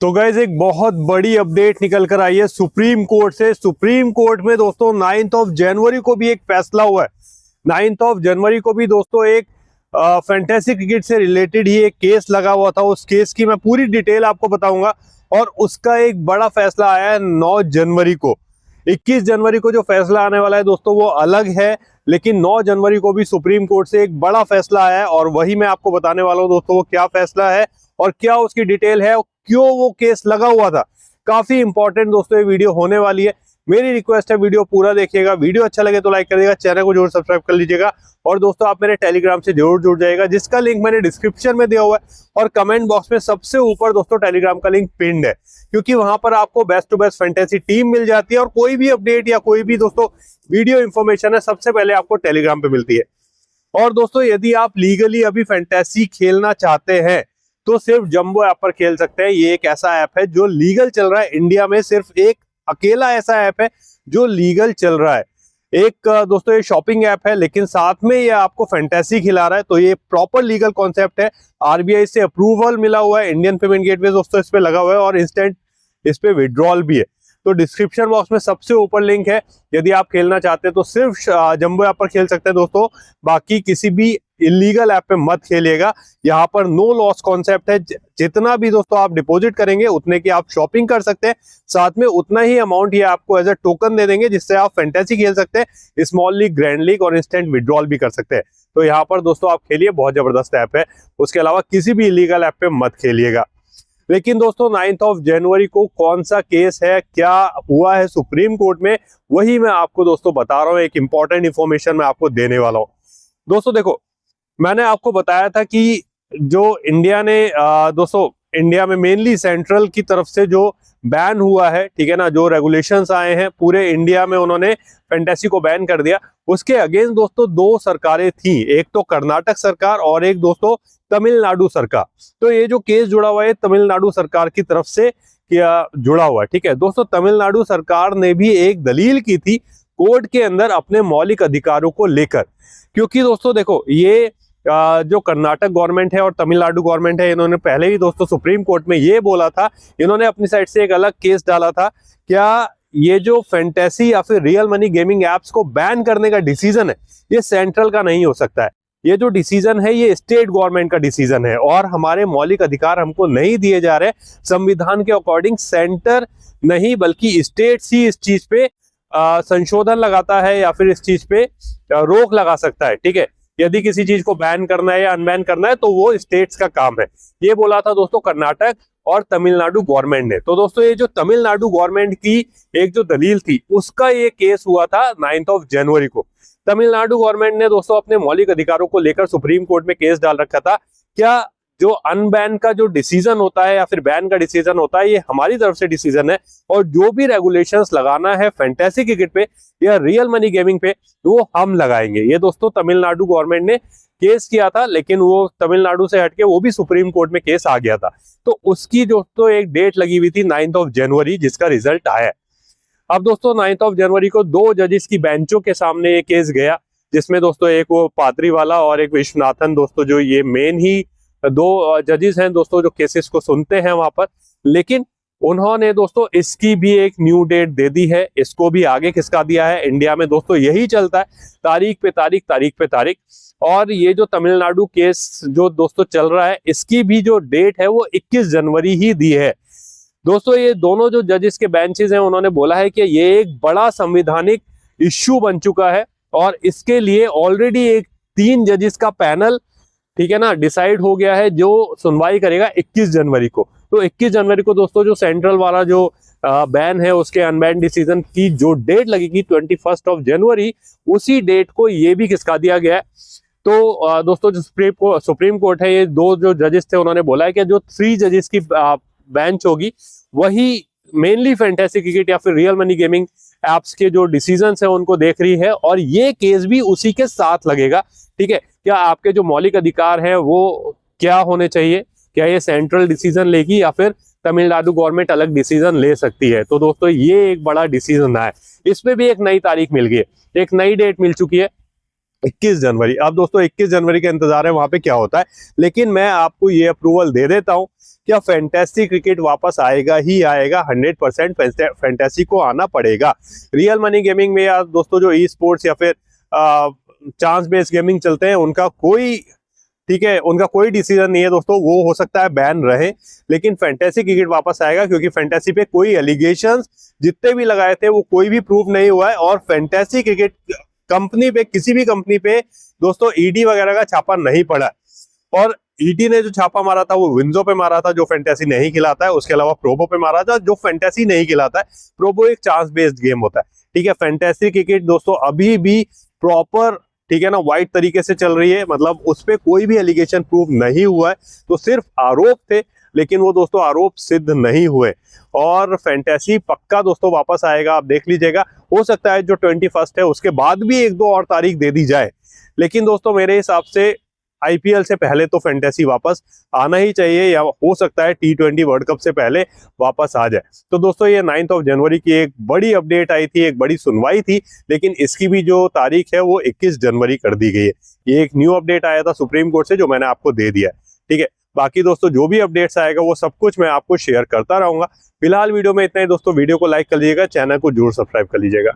तो गाइज एक बहुत बड़ी अपडेट निकल कर आई है सुप्रीम कोर्ट से। सुप्रीम कोर्ट में दोस्तों 9 जनवरी को भी एक फैसला हुआ है। 9 जनवरी को भी दोस्तों एक फैंटेसी क्रिकेट से रिलेटेड ही एक केस लगा हुआ था। उस केस की मैं पूरी डिटेल आपको बताऊंगा और उसका एक बड़ा फैसला आया है 9 जनवरी को। 21 जनवरी को जो फैसला आने वाला है दोस्तों वो अलग है, लेकिन 9 जनवरी को भी सुप्रीम कोर्ट से एक बड़ा फैसला आया है और वही मैं आपको बताने वाला हूं दोस्तों वो क्या फैसला है और क्या उसकी डिटेल है और क्यों वो केस लगा हुआ था। काफी इंपॉर्टेंट दोस्तों ये वीडियो होने वाली है। मेरी रिक्वेस्ट है वीडियो पूरा देखिएगा, वीडियो अच्छा लगे तो लाइक कर दीजिएगा, चैनल को जरूर सब्सक्राइब कर लीजिएगा और दोस्तों आप मेरे टेलीग्राम से जरूर जुड़ जाएगा जिसका लिंक मैंने डिस्क्रिप्शन में दिया हुआ है और कमेंट बॉक्स में सबसे ऊपर दोस्तों टेलीग्राम का लिंक पिन्ड है, क्योंकि वहां पर आपको best to best fantasy team मिल जाती है और कोई भी अपडेट या कोई भी दोस्तों वीडियो इंफॉर्मेशन है सबसे पहले आपको टेलीग्राम पे मिलती है। और दोस्तों यदि आप लीगली अभी फैंटेसी खेलना चाहते हैं तो सिर्फ जंबो ऐप पर खेल सकते हैं। ये एक ऐसा ऐप है जो लीगल चल रहा है इंडिया में, सिर्फ एक अकेला ऐसा ऐप है जो लीगल चल रहा है। एक दोस्तों ये शॉपिंग ऐप है लेकिन साथ में ये आपको फैंटेसी खिला रहा है, तो ये प्रॉपर लीगल कॉन्सेप्ट है। आरबीआई से अप्रूवल मिला हुआ है, इंडियन पेमेंट गेटवे दोस्तों इस पे लगा हुआ है और इंस्टेंट इस पे विड्रॉल भी है। तो डिस्क्रिप्शन बॉक्स में सबसे ऊपर लिंक है, यदि आप खेलना चाहते हैं तो सिर्फ जंबो ऐप पर खेल सकते हैं दोस्तों, बाकी किसी भी इलीगल ऐप पे मत खेलिएगा। यहाँ पर नो लॉस कॉन्सेप्ट है, जितना भी दोस्तों आप डिपॉजिट करेंगे उतने की आप शॉपिंग कर सकते हैं, साथ में उतना ही अमाउंट ये आपको एज अ टोकन दे देंगे जिससे आप फैंटेसी खेल सकते हैं, स्मॉल लीग, ग्रैंड लीग और इंस्टेंट विड्रॉल भी कर सकते हैं। तो यहाँ पर दोस्तों आप खेलिए, बहुत जबरदस्त ऐप है। उसके अलावा किसी भी इलीगल ऐप पे मत खेलिएगा। लेकिन दोस्तों 9 जनवरी को कौन सा केस है, क्या हुआ है सुप्रीम कोर्ट में, वही मैं आपको दोस्तों बता रहा हूँ। एक इंपॉर्टेंट इंफॉर्मेशन मैं आपको देने वाला हूँ। दोस्तों देखो, मैंने आपको बताया था कि जो इंडिया ने दोस्तों इंडिया में मेनली सेंट्रल की तरफ से जो बैन हुआ है, ठीक है ना, जो रेगुलेशंस आए हैं पूरे इंडिया में, उन्होंने फैंटेसी को बैन कर दिया। उसके अगेंस्ट दोस्तों दो सरकारें थी, एक तो कर्नाटक सरकार और एक दोस्तों तमिलनाडु सरकार। तो ये जो केस जुड़ा हुआ है तमिलनाडु सरकार की तरफ से जुड़ा हुआ है, ठीक है दोस्तों। तमिलनाडु सरकार ने भी एक दलील की थी कोर्ट के अंदर अपने मौलिक अधिकारों को लेकर, क्योंकि दोस्तों देखो ये जो कर्नाटक गवर्नमेंट है और तमिलनाडु गवर्नमेंट है, इन्होंने पहले ही दोस्तों सुप्रीम कोर्ट में ये बोला था, इन्होंने अपनी साइड से एक अलग केस डाला था। क्या ये जो फैंटेसी या फिर रियल मनी गेमिंग एप्स को बैन करने का डिसीजन है ये सेंट्रल का नहीं हो सकता है, ये जो डिसीजन है ये स्टेट गवर्नमेंट का डिसीजन है और हमारे मौलिक अधिकार हमको नहीं दिए जा रहे। संविधान के अकॉर्डिंग सेंटर नहीं बल्कि स्टेट्स ही इस चीज पे संशोधन लगाता है या फिर इस चीज पे रोक लगा सकता है, ठीक है। यदि किसी चीज को बैन करना है या अनबैन करना है तो वो स्टेट्स का काम है। ये बोला था दोस्तों कर्नाटक और तमिलनाडु गवर्नमेंट ने। तो दोस्तों ये जो तमिलनाडु गवर्नमेंट की एक जो दलील थी उसका ये केस हुआ था 9 जनवरी को। तमिलनाडु गवर्नमेंट ने दोस्तों अपने मौलिक अधिकारों को लेकर सुप्रीम कोर्ट में केस डाल रखा था। क्या जो अनबैन का जो डिसीजन होता है या फिर बैन का डिसीजन होता है ये हमारी तरफ से डिसीजन है और जो भी रेगुलेशंस लगाना है फैंटेसी क्रिकेट पे या रियल मनी गेमिंग पे वो हम लगाएंगे। ये दोस्तों तमिलनाडु गवर्नमेंट ने केस किया था, लेकिन वो तमिलनाडु से हटके वो भी सुप्रीम कोर्ट में केस आ गया था। तो उसकी दोस्तों एक डेट लगी हुई थी 9 जनवरी, जिसका रिजल्ट आया। अब दोस्तों 9 जनवरी को दो जजेस की बेंचों के सामने ये केस गया, जिसमें दोस्तों एक वो पादरी वाला और एक विश्वनाथन दोस्तों, जो ये मेन ही दो जजेस हैं दोस्तों जो केसेस को सुनते हैं वहां पर। लेकिन उन्होंने दोस्तों इसकी भी एक न्यू डेट दे दी है, इसको भी आगे खिसका दिया है। इंडिया में दोस्तों यही चलता है, तारीख पे तारीख, तारीख पे तारीख। और ये जो तमिलनाडु केस जो दोस्तों चल रहा है इसकी भी जो डेट है वो 21 जनवरी ही दी है। दोस्तों ये दोनों जो जजेस के बेंचेस हैं उन्होंने बोला है कि ये एक बड़ा संवैधानिक इश्यू बन चुका है और इसके लिए ऑलरेडी एक 3 जजेस का पैनल, ठीक है ना, डिसाइड हो गया है जो सुनवाई करेगा 21 जनवरी को। तो 21 जनवरी को दोस्तों जो सेंट्रल वाला जो बैन है उसके अनबैन डिसीजन की जो डेट लगेगी 21 जनवरी, उसी डेट को ये भी खिसका दिया गया है। तो दोस्तों जो सुप्रीम कोर्ट है, ये दो जो जजेस थे उन्होंने बोला है कि जो 3 जजेस की बेंच होगी वही मेनली फैंटेसी क्रिकेट या फिर रियल मनी गेमिंग एप्स के जो डिसीजंस है उनको देख रही है और ये केस भी उसी के साथ लगेगा, ठीक है। क्या आपके जो मौलिक अधिकार हैं वो क्या होने चाहिए, क्या ये सेंट्रल डिसीजन लेगी या फिर तमिलनाडु गवर्नमेंट अलग डिसीजन ले सकती है। तो दोस्तों ये एक बड़ा डिसीजन है, इसमें भी एक नई तारीख मिल गई है, एक नई डेट मिल चुकी है 21 जनवरी। अब दोस्तों 21 जनवरी का इंतजार है वहां पे क्या होता है, लेकिन मैं आपको ये अप्रूवल दे देता हूं क्या फैंटेसी क्रिकेट वापस आएगा ही आएगा। 100% फैंटेसी को आना पड़ेगा। रियल मनी गेमिंग में यार दोस्तों जो ई स्पोर्ट्स या फिर चांस बेस्ड गेमिंग चलते हैं उनका कोई, ठीक है, उनका कोई डिसीजन नहीं है दोस्तों, वो हो सकता है बैन रहे, लेकिन फैंटेसी क्रिकेट वापस आएगा क्योंकि फैंटेसी पे कोई एलिगेशंस जितने भी लगाए थे वो कोई भी प्रूव नहीं हुआ है। और फैंटेसी क्रिकेट कंपनी पे, किसी भी कंपनी पे दोस्तों ईडी वगैरह का छापा नहीं पड़ा। और ईडी ने जो छापा मारा था वो विंजो पे मारा था जो फैंटेसी नहीं खिलाता है, उसके अलावा प्रोबो पे मारा था जो फैंटेसी नहीं खिलाता है। प्रोबो एक चांस बेस्ड गेम होता है, ठीक है। फैंटेसी क्रिकेट दोस्तों अभी भी प्रॉपर, ठीक है ना, वाइट तरीके से चल रही है, मतलब उस पर कोई भी एलिगेशन प्रूव नहीं हुआ है, तो सिर्फ आरोप थे, लेकिन वो दोस्तों आरोप सिद्ध नहीं हुए। और फैंटेसी पक्का दोस्तों वापस आएगा, आप देख लीजिएगा। हो सकता है जो 21 है उसके बाद भी 1-2 और तारीख दे दी जाए, लेकिन दोस्तों मेरे हिसाब से आईपीएल से पहले तो फैंटेसी वापस आना ही चाहिए, या हो सकता है T20 वर्ल्ड कप से पहले वापस आ जाए। तो दोस्तों ये 9 जनवरी की एक बड़ी अपडेट आई थी, एक बड़ी सुनवाई थी, लेकिन इसकी भी जो तारीख है वो 21 जनवरी कर दी गई है। ये एक न्यू अपडेट आया था सुप्रीम कोर्ट से जो मैंने आपको दे दिया है, ठीक है। बाकी दोस्तों जो भी अपडेट्स आएगा वो सब कुछ मैं आपको शेयर करता रहूंगा। फिलहाल वीडियो में इतना ही दोस्तों, वीडियो को लाइक कर लीजिएगा, चैनल को जरूर सब्सक्राइब कर लीजिएगा।